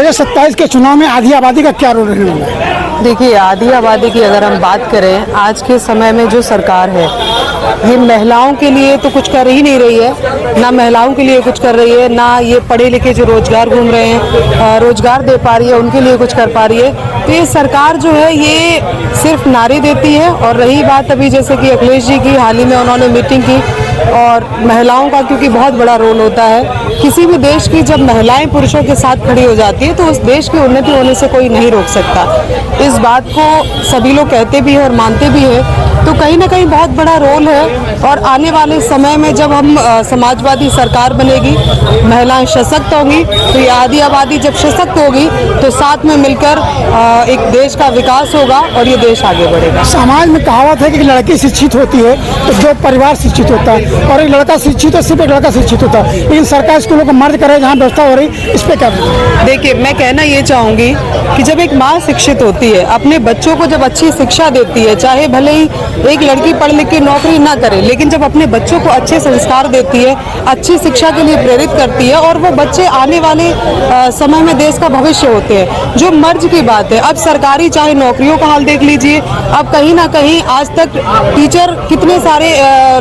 2027 के चुनाव में आधी आबादी का क्या रोल रहने वाला है? देखिए, आधी आबादी की अगर हम बात करें, आज के समय में जो सरकार है ये महिलाओं के लिए तो कुछ कर ही नहीं रही है, ना महिलाओं के लिए कुछ कर रही है, ना ये पढ़े लिखे जो रोजगार घूम रहे हैं रोजगार दे पा रही है, उनके लिए कुछ कर पा रही है। तो ये सरकार जो है ये सिर्फ नारे देती है। और रही बात अभी जैसे कि अखिलेश जी की हाल ही में उन्होंने मीटिंग की, और महिलाओं का क्योंकि बहुत बड़ा रोल होता है किसी भी देश की, जब महिलाएं पुरुषों के साथ खड़ी हो जाती है तो उस देश की उन्नति होने से कोई नहीं रोक सकता। इस बात को सभी लोग कहते भी हैं और मानते भी हैं। तो कहीं ना कहीं बहुत बड़ा रोल है। और आने वाले समय में जब हम समाजवादी सरकार बनेगी, महिलाएं सशक्त होंगी, तो ये आधी आबादी जब सशक्त होगी तो साथ में मिलकर एक देश का विकास होगा और ये देश आगे बढ़ेगा। समाज में कहावत है कि लड़की शिक्षित होती है तो जो परिवार शिक्षित होता है, और एक लड़का शिक्षित है सिर्फ एक लड़का शिक्षित होता है। लेकिन सरकार स्कूलों को मर्ज करे जहाँ व्यवस्था हो रही, इस पे क्या? देखिए, मैं कहना ये चाहूंगी कि जब एक माँ शिक्षित होती है, अपने बच्चों को जब अच्छी शिक्षा देती है, चाहे भले ही एक लड़की पढ़ लिख के नौकरी ना करे, लेकिन जब अपने बच्चों को अच्छे संस्कार देती है, अच्छी शिक्षा के लिए प्रेरित करती है, और वो बच्चे आने वाले समय में देश का भविष्य होते हैं। जो मर्ज की बात है, अब सरकारी चाहे नौकरियों का हाल देख लीजिए, अब कहीं ना कहीं आज तक टीचर कितने सारे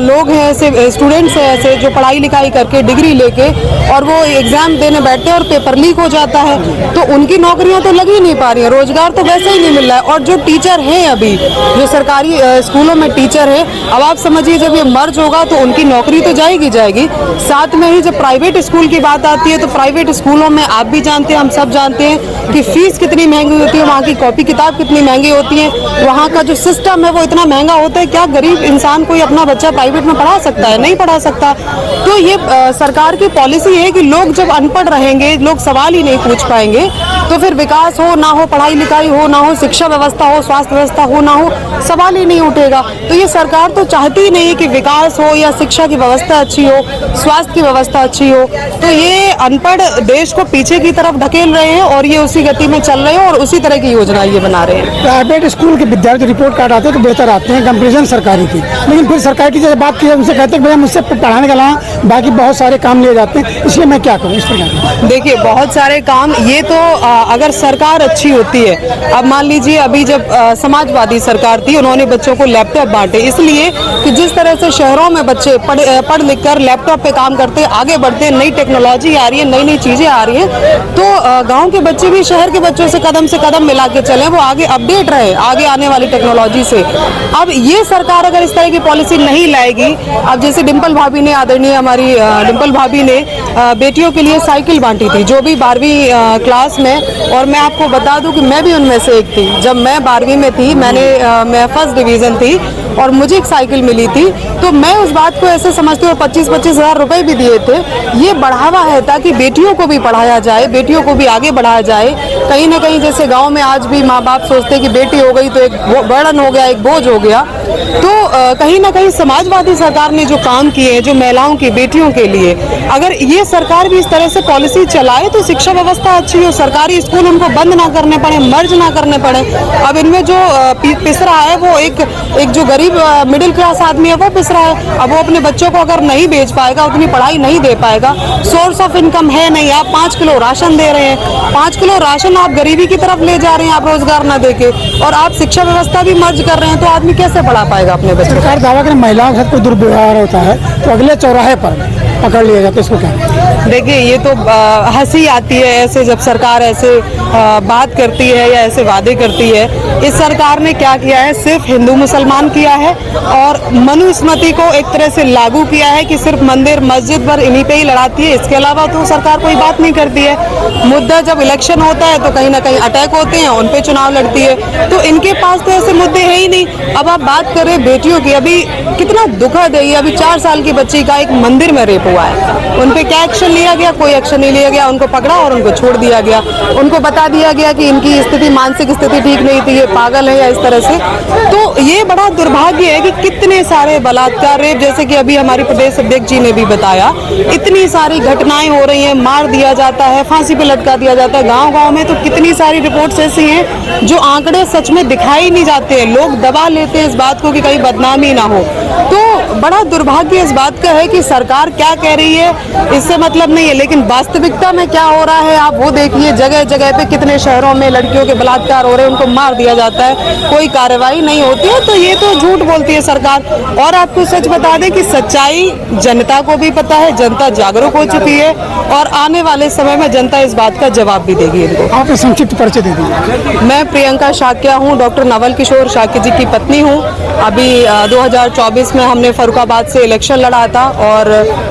लोग हैं ऐसे, स्टूडेंट्स हैं ऐसे जो पढ़ाई लिखाई करके डिग्री लेके और वो एग्जाम देने बैठते हैं और पेपर लीक हो जाता है, तो उनकी नौकरियां तो लग ही नहीं पा रही हैं, रोजगार तो वैसे ही नहीं मिल रहा है। और जो टीचर हैं अभी, जो सरकारी स्कूलों में टीचर है, अब आप समझिए जब ये मर्ज होगा तो उनकी नौकरी तो जाएगी। साथ में ही जब प्राइवेट स्कूल की बात आती है तो प्राइवेट स्कूलों में आप भी जानते हैं, हम सब जानते हैं कि फीस कितनी महंगी होती है, वहाँ की कॉपी किताब कितनी महंगी होती है, वहाँ का जो सिस्टम है वो इतना महंगा होता है। क्या गरीब इंसान कोई अपना बच्चा प्राइवेट में पढ़ा सकता है? नहीं पढ़ा सकता। तो ये सरकार की पॉलिसी है कि लोग जब अनपढ़ रहेंगे, लोग सवाल ही नहीं पूछ पाएंगे, तो फिर विकास हो ना हो, पढ़ाई लिखाई हो ना हो, शिक्षा व्यवस्था हो, स्वास्थ्य व्यवस्था हो ना हो, सवाल ही नहीं उठेगा। तो ये सरकार तो चाहती ही नहीं कि विकास हो या शिक्षा की व्यवस्था अच्छी हो, स्वास्थ्य की व्यवस्था अच्छी हो। तो ये अनपढ़ देश को पीछे की तरफ ढकेल रहे हैं और ये उसी गति में चल रहे हैं और उसी तरह की योजना ये बना रहे हैं। प्राइवेट स्कूल के विद्यार्थी रिपोर्ट कार्ड आते हैं तो बेहतर आते हैं कंपेरिजन सरकारी की, लेकिन फिर सरकारी की जैसे बात की उनसे कहते हैं भैया मुझसे पढ़ाने के अलावा बाकी बहुत सारे काम लिए जाते हैं, इसलिए मैं क्या करूँ इस पर? देखिए, बहुत सारे काम ये तो अगर सरकार अच्छी होती है, अब मान लीजिए अभी जब समाजवादी सरकार थी, उन्होंने बच्चों को लैपटॉप बांटे, इसलिए कि जिस तरह से शहरों में बच्चे पढ़ लिख कर लैपटॉप पे काम करते आगे बढ़ते, नई टेक्नोलॉजी आ रही है, नई नई चीजें आ रही हैं, तो गांव के बच्चे भी शहर के बच्चों से कदम मिला के चले, वो आगे अपडेट रहे आगे आने वाली टेक्नोलॉजी से। अब ये सरकार अगर इस तरह की पॉलिसी नहीं लाएगी, अब जैसे डिम्पल भाभी ने, आदरणीय हमारी डिम्पल भाभी ने बेटियों के लिए साइकिल बांटी थी, जो भी 12वीं क्लास में, और मैं आपको बता दूं कि मैं भी उनमें से एक थी। जब मैं 12वीं में थी, मैं फर्स्ट डिवीजन थी और मुझे एक साइकिल मिली थी, तो मैं उस बात को ऐसे समझती हूँ, 25-25 हज़ार रुपए भी दिए थे। ये बढ़ावा है ताकि बेटियों को भी पढ़ाया जाए, बेटियों को भी आगे बढ़ाया जाए। कहीं ना कहीं जैसे गांव में आज भी माँ बाप सोचते हैं कि बेटी हो गई तो एक बर्डन हो गया, एक बोझ हो गया। तो कहीं ना कहीं समाजवादी सरकार ने जो काम किए हैं, जो महिलाओं की बेटियों के लिए, अगर ये सरकार भी इस तरह से पॉलिसी चलाए तो शिक्षा व्यवस्था अच्छी हो, सरकारी स्कूल उनको बंद ना करने पड़े, मर्ज ना करने पड़े। अब इनमें जो पिस रहा है वो एक जो गरीब मिडिल क्लास आदमी है वो पिस रहा है। अब वो अपने बच्चों को अगर नहीं भेज पाएगा, उतनी पढ़ाई नहीं दे पाएगा, सोर्स ऑफ इनकम है नहीं। आप 5 किलो राशन दे रहे हैं, 5 किलो राशन आप गरीबी की तरफ ले जा रहे हैं, आप रोजगार ना देके, और आप शिक्षा व्यवस्था भी मर्ज कर रहे हैं, तो आदमी कैसे पढ़ा पाएगा अपने बच्चों? सरकार दावा करें महिलाओं के साथ कोई दुर्व्यवहार होता है तो अगले चौराहे पर पकड़ लिया जाता है, इसको क्या? देखिए, ये तो हंसी आती है ऐसे जब सरकार ऐसे बात करती है या ऐसे वादे करती है। इस सरकार ने क्या किया है, सिर्फ हिंदू मुसलमान किया है और मनुस्मृति को एक तरह से लागू किया है कि सिर्फ मंदिर मस्जिद पर इन्हीं पे ही लड़ाती है, इसके अलावा तो सरकार कोई बात नहीं करती है। मुद्दा जब इलेक्शन होता है तो कहीं ना कहीं अटैक होते हैं, उन पे चुनाव लड़ती है, तो इनके पास तो ऐसे मुद्दे है ही नहीं। अब आप बात करें बेटियों की, अभी कितना दुखद है, अभी 4 साल की बच्ची का एक मंदिर में रेप हुआ है, उन पे क्या एक्शन लिया गया? कोई एक्शन नहीं लिया गया, उनको पकड़ा और उनको छोड़ दिया गया, उनको बता दिया गया कि इनकी स्थिति, मानसिक स्थिति ठीक नहीं थी, ये पागल है या इस तरह से। तो ये बड़ा दुर्भाग्य है कि कितने सारे बलात्कार, रेप, जैसे कि अभी हमारे प्रदेश अध्यक्ष जी ने भी बताया, इतनी सारी घटनाएं हो रही हैं, मार दिया जाता है, फांसी पे लटका दिया जाता है, गांव-गांव में तो कितनी सारी रिपोर्ट्स ऐसी हैं जो आंकड़े सच में दिखाई नहीं जाते हैं, लोग दबा लेते हैं इस बात को कि कहीं बदनामी ना हो। तो बड़ा दुर्भाग्य इस बात का है कि सरकार क्या कह रही है इससे मतलब नहीं है, लेकिन वास्तविकता में क्या हो रहा है आप वो देखिए। जगह जगह पे कितने शहरों में लड़कियों के बलात्कार हो रहे हैं, उनको मार दिया जाता है, कोई कार्रवाई नहीं होती है। तो ये तो झूठ बोलती है सरकार। और आपको सच बता दें कि सच्चाई जनता को भी पता है, जनता जागरूक हो चुकी है और आने वाले समय में जनता इस बात का जवाब भी देगी इनको। आप संक्षिप्त परिचय दे दीजिए। मैं प्रियंका शाक्या हूँ, डॉक्टर नवल किशोर शाक्य जी की पत्नी हूँ। अभी 2024 में हमने फर्रुखाबाद से इलेक्शन लड़ा था और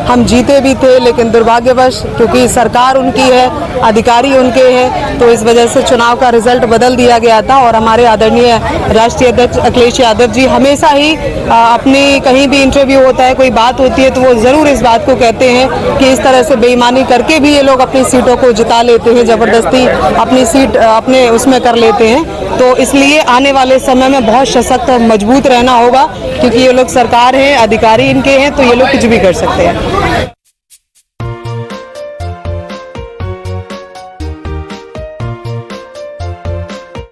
हम जीते भी थे, लेकिन दुर्भाग्यवश क्योंकि सरकार उनकी है, अधिकारी उनके हैं, तो इस वजह से चुनाव का रिजल्ट बदल दिया गया था। और हमारे आदरणीय राष्ट्रीय अध्यक्ष अखिलेश यादव जी हमेशा ही अपनी कहीं भी इंटरव्यू होता है, कोई बात होती है, तो वो ज़रूर इस बात को कहते हैं कि इस तरह से बेईमानी करके भी ये लोग अपनी सीटों को जिता लेते हैं, ज़बरदस्ती अपनी सीट अपने उसमें कर लेते हैं। तो इसलिए आने वाले समय में बहुत सशक्त और मजबूत रहना होगा, क्योंकि ये लोग सरकार है, अधिकारी इनके हैं, तो ये लोग कुछ भी कर सकते हैं।